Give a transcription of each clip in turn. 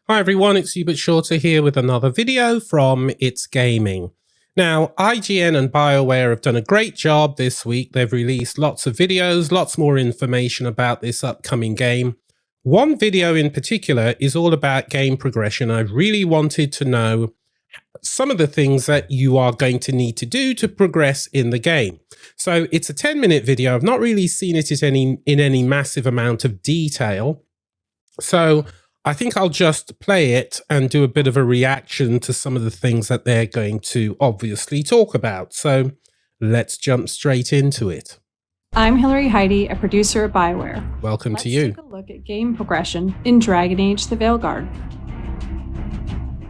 Hi everyone, it's Hubert Shorter here with another video from It's Gaming. Now, IGN and BioWare have done a great job this week. They've released lots of videos, lots more information about this upcoming game. One video in particular is all about game progression. I really wanted to know some of the things that you are going to need to do to progress in the game. So it's a 10-minute video. I've not really seen it in any massive amount of detail. So I think I'll just play it and do a bit of a reaction to some of the things that they're going to obviously talk about. So let's jump straight into it. I'm Hilary Heidi, a producer at BioWare. Welcome to you. Let's take a look at game progression in Dragon Age: The Veilguard.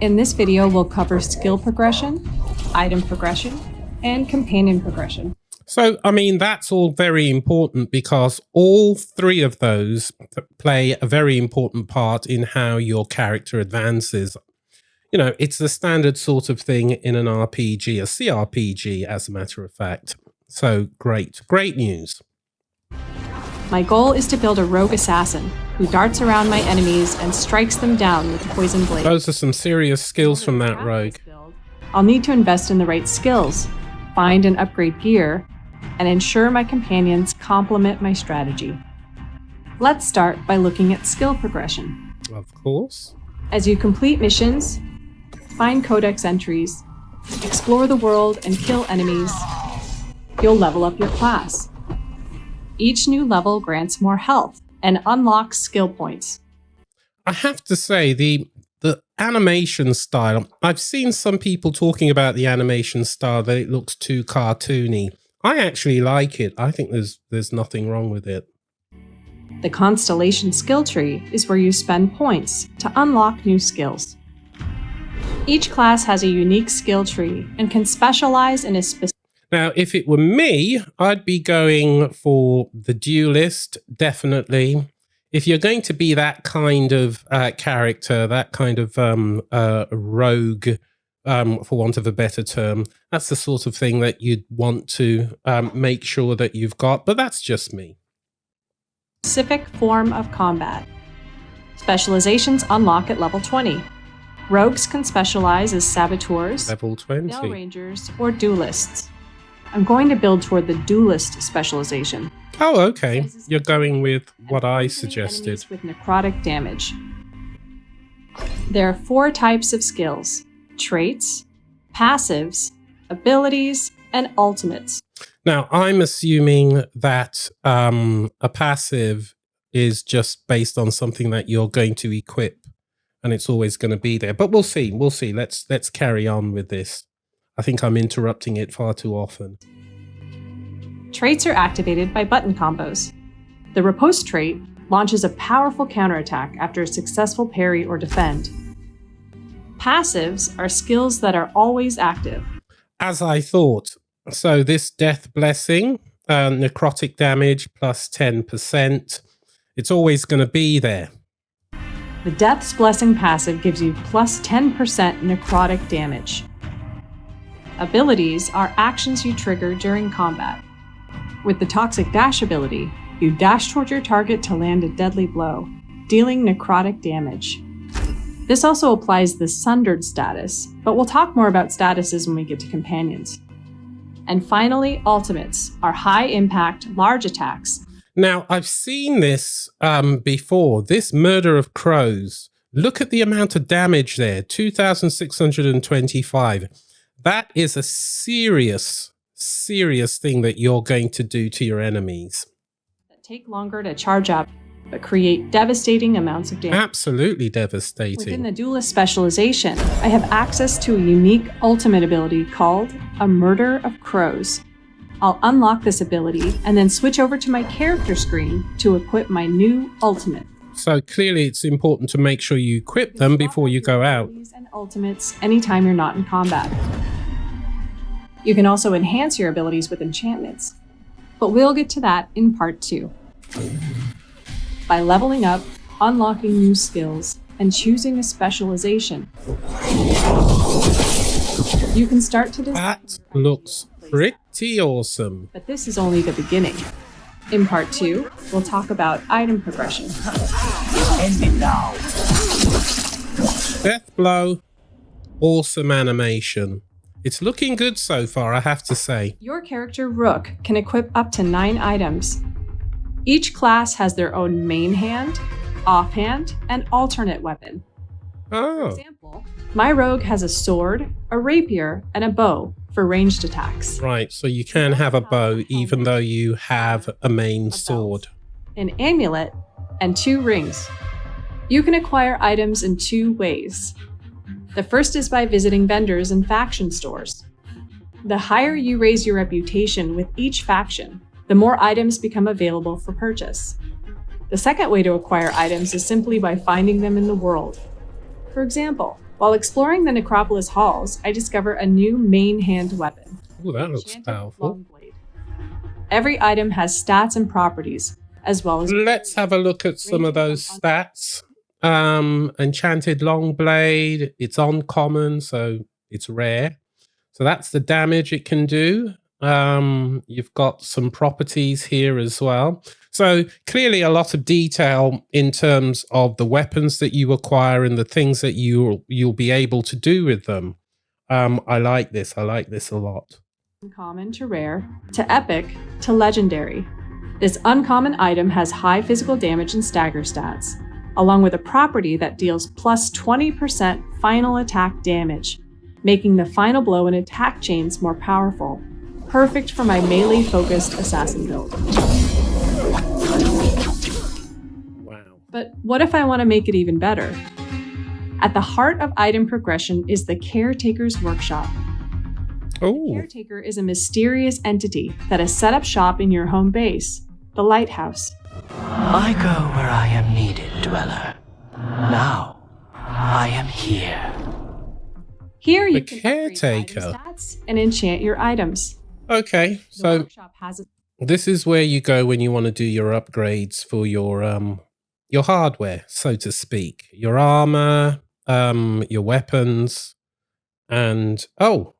In this video, we'll cover skill progression, item progression, and companion progression. So, I mean, that's all very important because all three of those play a very important part in how your character advances. You know, it's the standard sort of thing in an RPG, a CRPG, as a matter of fact. So, great news. My goal is to build a rogue assassin who darts around my enemies and strikes them down with a poison blade. Those are some serious skills from that rogue. I'll need to invest in the right skills, find and upgrade gear, and ensure my companions complement my strategy. Let's start by looking at skill progression. Of course. As you complete missions, find codex entries, explore the world, and kill enemies, you'll level up your class. Each new level grants more health and unlocks skill points. I have to say, the animation style, I've seen some people talking about the animation style, that it looks too cartoony. I actually like it. I think there's nothing wrong with it. The Constellation skill tree is where you spend points to unlock new skills. Each class has a unique skill tree and can specialize in a specific... Now, if it were me, I'd be going for the duelist, definitely. If you're going to be that kind of character, that kind of rogue, for want of a better term, that's the sort of thing that you'd want to make sure that you've got, but that's just me. Specific form of combat. Specializations unlock at level 20. Rogues can specialize as saboteurs, Level 20. Veil Rangers, or duelists. I'm going to build toward the duelist specialization. Oh, okay. You're going with what I suggested. Enemies with necrotic damage. There are 4 types of skills: traits, passives, abilities, and ultimates. Now, I'm assuming that a passive is just based on something that you're going to equip, and it's always going to be there. But we'll see. We'll see. Let's carry on with this. I think I'm interrupting it far too often. Traits are activated by button combos. The Riposte trait launches a powerful counterattack after a successful parry or defend. Passives are skills that are always active. As I thought. So this Death Blessing, necrotic damage plus 10%. It's always going to be there. The Death's Blessing passive gives you plus 10% necrotic damage. Abilities are actions you trigger during combat. With the Toxic Dash ability, you dash toward your target to land a deadly blow, dealing necrotic damage. This also applies the Sundered status, but we'll talk more about statuses when we get to companions. And finally, ultimates are high-impact, large attacks. Now, I've seen this before, this Murder of Crows. Look at the amount of damage there, 2,625. That is a serious thing that you're going to do to your enemies. That take longer to charge up, but create devastating amounts of damage. Absolutely devastating. Within the duelist specialization, I have access to a unique ultimate ability called a Murder of Crows. I'll unlock this ability and then switch over to my character screen to equip my new ultimate. So clearly it's important to make sure you equip them before you go out. And ultimates anytime you're not in combat. You can also enhance your abilities with enchantments, but we'll get to that in part 2. By leveling up, unlocking new skills, and choosing a specialization, you can start to design. That looks pretty awesome. But this is only the beginning. In part 2, we'll talk about item progression. End it now. Death blow. Awesome animation. It's looking good so far, I have to say. Your character, Rook, can equip up to 9 items. Each class has their own main hand, offhand, and alternate weapon. For Oh, example, my rogue has a sword, a rapier, and a bow for ranged attacks. right. So you can have a bow even though you have a main sword. An amulet, and 2 rings. You can acquire items in 2 ways. The first is by visiting vendors and faction stores. The higher you raise your reputation with each faction, the more items become available for purchase. The second way to acquire items is simply by finding them in the world. For example, while exploring the Necropolis halls, I discover a new main hand weapon. Oh, that looks Enchanted powerful. long blade. Every item has stats and properties, as well as... Let's have a look at some of those stats. Enchanted long blade. It's uncommon, so it's rare. So that's the damage it can do. You've got some properties here as well. So clearly a lot of detail in terms of the weapons that you acquire and the things that you'll be able to do with them. I like this. I like this a lot. Uncommon to rare, to epic, to legendary. This uncommon item has high physical damage and stagger stats, along with a property that deals plus 20% final attack damage, making the final blow and attack chains more powerful. Perfect for my melee-focused assassin build. Wow. But what if I want to make it even better? At the heart of item progression is the Caretaker's Workshop. Oh, Caretaker is a mysterious entity that has set up shop in your home base, the Lighthouse. I go where I am needed, Dweller. Now, I am here. Here you The can upgrade Caretaker. item stats and enchant your items. okay. The So workshop has a this is where you go when you want to do your upgrades for your hardware, so to speak. Your armor, your weapons, and oh,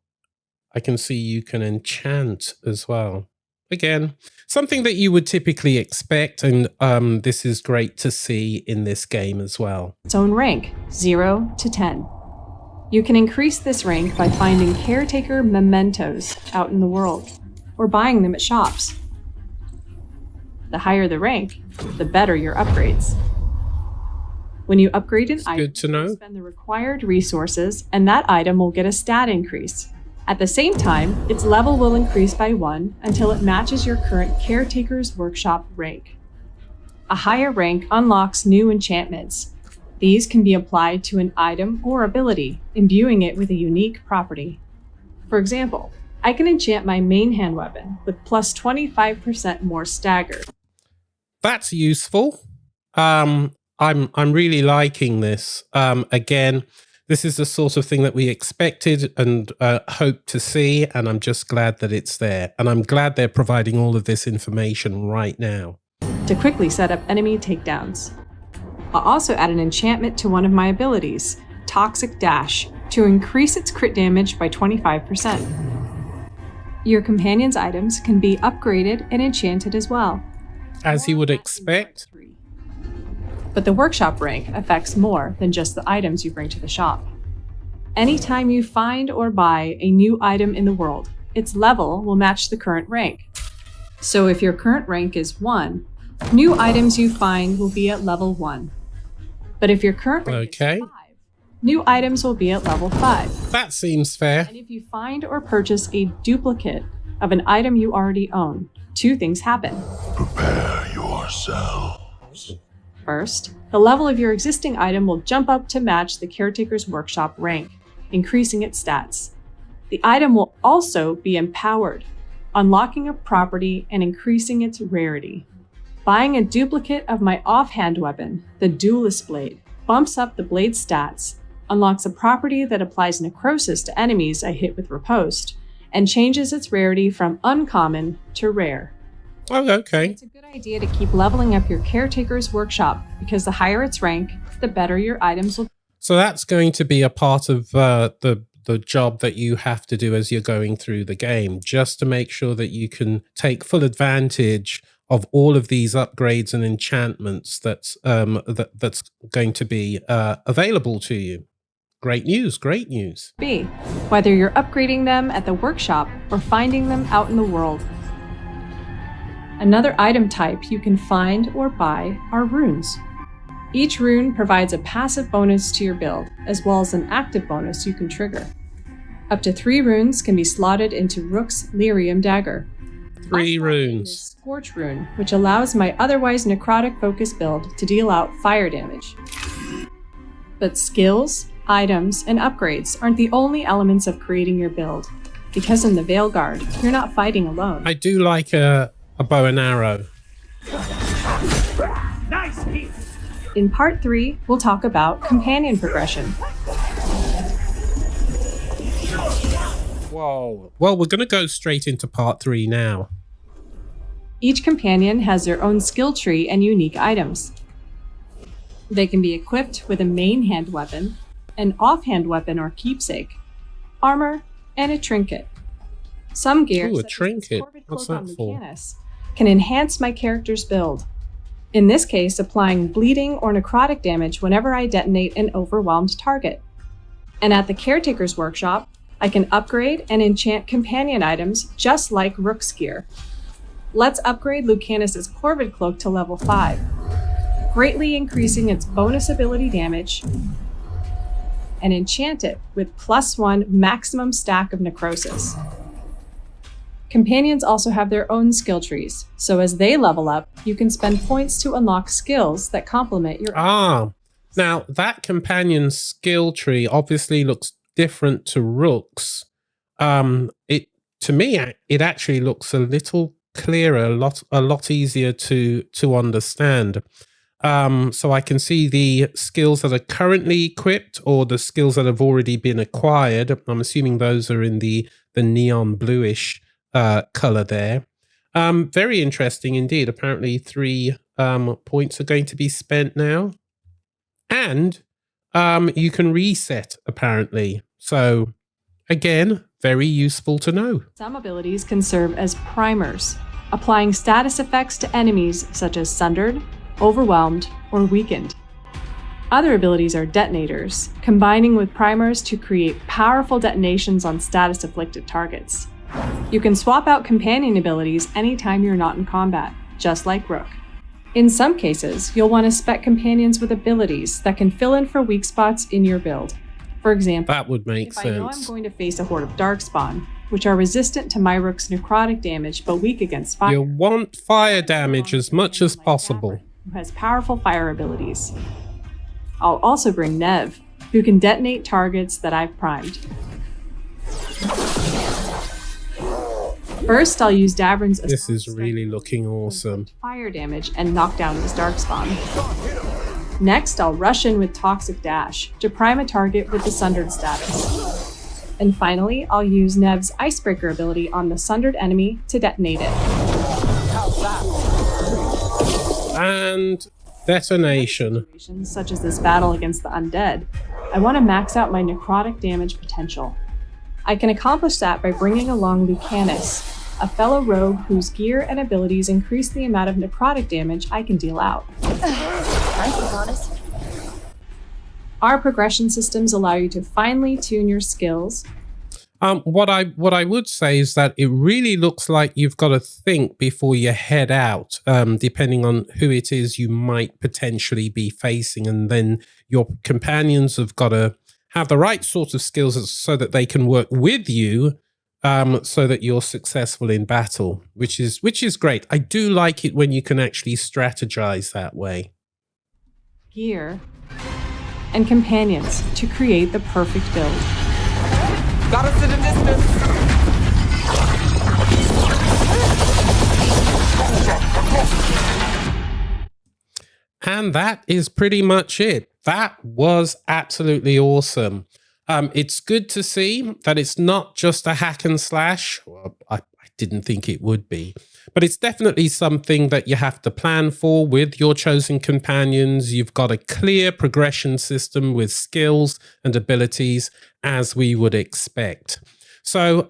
I can see you can enchant as well. Again, something that you would typically expect, and this is great to see in this game as well. its own rank, 0 to 10. You can increase this rank by finding caretaker mementos out in the world, or buying them at shops. The higher the rank, the better your upgrades. When you upgrade an item, good to know. you spend the required resources, and that item will get a stat increase. At the same time, its level will increase by 1 until it matches your current Caretaker's Workshop rank. A higher rank unlocks new enchantments. These can be applied to an item or ability, imbuing it with a unique property. For example, I can enchant my main hand weapon with plus 25% more stagger. That's useful. I'm really liking this. Again, this is the sort of thing that we expected and hoped to see, and I'm just glad that it's there. And I'm glad they're providing all of this information right now. To quickly set up enemy takedowns. I'll also add an enchantment to one of my abilities, Toxic Dash, to increase its crit damage by 25%. Your companion's items can be upgraded and enchanted as well. As you would More on that in expect. Part 3. But the workshop rank affects more than just the items you bring to the shop. Anytime you find or buy a new item in the world, its level will match the current rank. So if your current rank is 1, new items you find will be at level 1. But if your current rank Okay. is 5, new items will be at level 5. That seems fair. And if you find or purchase a duplicate of an item you already own, 2 things happen. Prepare yourselves. First, the level of your existing item will jump up to match the Caretaker's Workshop rank, increasing its stats. The item will also be empowered, unlocking a property and increasing its rarity. Buying a duplicate of my offhand weapon, the Duelist Blade, bumps up the blade's stats, unlocks a property that applies necrosis to enemies I hit with riposte, and changes its rarity from uncommon to rare. Oh, okay. It's a good idea to keep leveling up your Caretaker's Workshop, because the higher its rank, the better your items will. So that's going to be a part of the job that you have to do as you're going through the game, just to make sure that you can take full advantage of all of these upgrades and enchantments that's going to be available to you. great news, great news. be, whether you're upgrading them at the workshop or finding them out in the world. Another item type you can find or buy are runes. Each rune provides a passive bonus to your build, as well as an active bonus you can trigger. Up to 3 runes can be slotted into Rook's Lyrium dagger. 3 My runes. Scorch rune, which allows my otherwise necrotic focus build to deal out fire damage. But skills, items, and upgrades aren't the only elements of creating your build, because in the Veilguard, you're not fighting alone. I do like a bow and arrow. In part 3, we'll talk about companion progression. Whoa. Well, we're going to go straight into part 3 now. Each companion has their own skill tree and unique items. They can be equipped with a main hand weapon, an offhand weapon or keepsake, armor, and a trinket. Some gear, Ooh, a such as trinket. this Corvid What's cloak on that for? Lucanus, can enhance my character's build. In this case, applying bleeding or necrotic damage whenever I detonate an overwhelmed target. And at the Caretaker's Workshop, I can upgrade and enchant companion items just like Rook's gear. Let's upgrade Lucanus' Corvid cloak to level 5, greatly increasing its bonus ability damage, and enchant it with +1 maximum stack of necrosis. Companions also have their own skill trees, so as they level up, you can spend points to unlock skills that complement your Ah, now that companion skill tree obviously looks different to Rook's. To me, it actually looks a little clearer, a lot easier to understand. So I can see the skills that are currently equipped or the skills that have already been acquired. I'm assuming those are in the neon bluish color there. Very interesting indeed. Apparently 3 points are going to be spent now. And you can reset, apparently. So again, very useful to know. Some abilities can serve as primers, applying status effects to enemies such as sundered, overwhelmed, or weakened. Other abilities are detonators, combining with primers to create powerful detonations on status-afflicted targets. You can swap out companion abilities anytime you're not in combat, just like Rook. In some cases, you'll want to spec companions with abilities that can fill in for weak spots in your build. For example, That would make if sense. I know I'm going to face a horde of Darkspawn, which are resistant to my Rook's necrotic damage but weak against fire. You want fire damage as much as possible. Who has powerful fire abilities. I'll also bring Nev, who can detonate targets that I've primed. First, I'll use Davrin's This is Assault really Strike looking to awesome. inflict fire damage and knock down his Darkspawn. Next, I'll rush in with Toxic Dash to prime a target with the Sundered status. And finally, I'll use Nev's Icebreaker ability on the Sundered enemy to detonate it. And detonation. Situations such as this battle against the undead, I want to max out my necrotic damage potential. I can accomplish that by bringing along Lucanus, a fellow rogue whose gear and abilities increase the amount of necrotic damage I can deal out. Our progression systems allow you to finely tune your skills. What I would say is that it really looks like you've got to think before you head out, depending on who it is you might potentially be facing, and then your companions have got to have the right sort of skills so that they can work with you, so that you're successful in battle, which is great. I do like it when you can actually strategize that way. Gear, and companions to create the perfect build. Got us in the distance. And that is pretty much it. That was absolutely awesome. It's good to see that it's not just a hack and slash. Well, I didn't think it would be, but it's definitely something that you have to plan for with your chosen companions. You've got a clear progression system with skills and abilities, as we would expect. So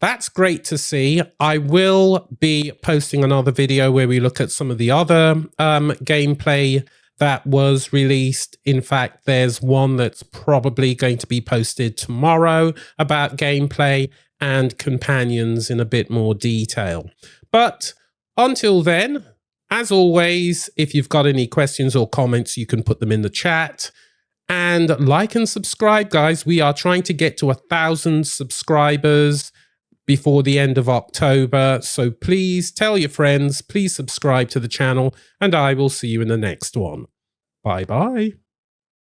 that's great to see. I will be posting another video where we look at some of the other gameplay that was released. In fact, there's one that's probably going to be posted tomorrow about gameplay and companions in a bit more detail. But until then, as always, if you've got any questions or comments, you can put them in the chat. And like and subscribe, guys. We are trying to get to 1,000 subscribers before the end of October. So please tell your friends, please subscribe to the channel, and I will see you in the next one. Bye-bye.